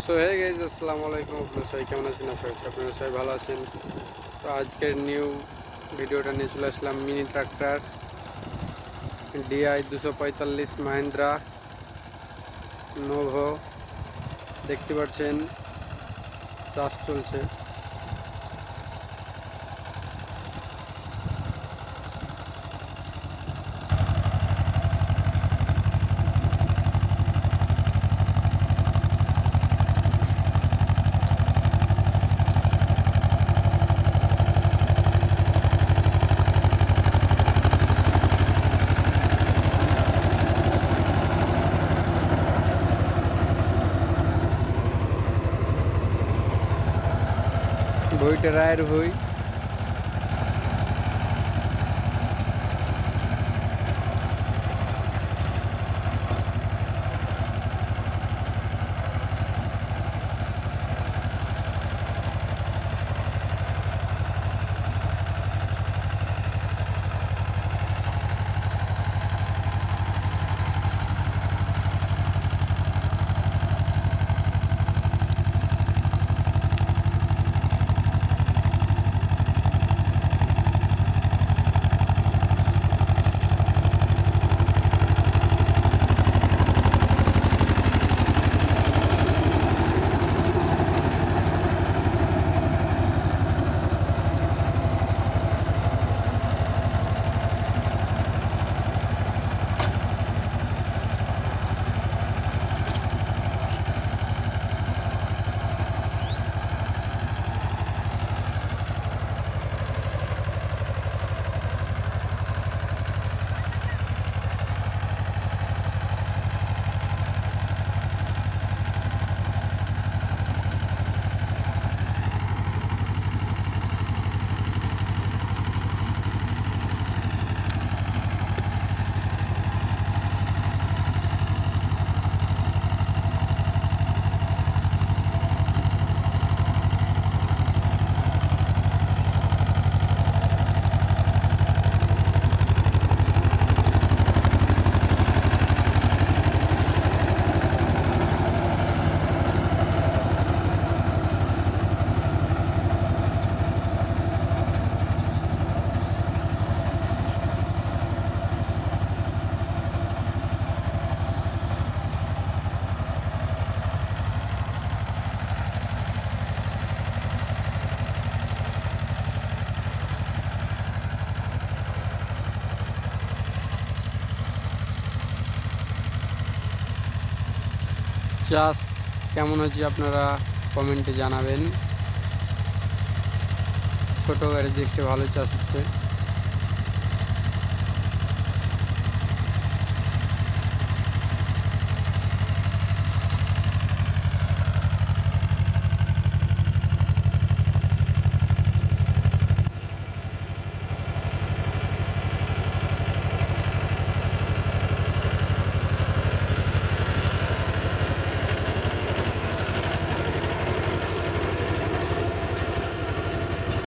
So hey guys, আসসালামু আলাইকুম। আপনারা সবাই কেমন আছেন? আশা করছি আপনারা সবাই ভালো আছেন। তো আজকের নিউ ভিডিওটা নিয়ে চলে আসলাম mini tractor DI 245 Mahindra Novo. দেখতে পাচ্ছেন চাষ চলছে। ভুঁইটা রায়ের ভুঁই। চাষ কেমন হচ্ছে আপনারা কমেন্টে জানাবেন। ছোট গাড়ি দেখতে ভালো চাষ হচ্ছে।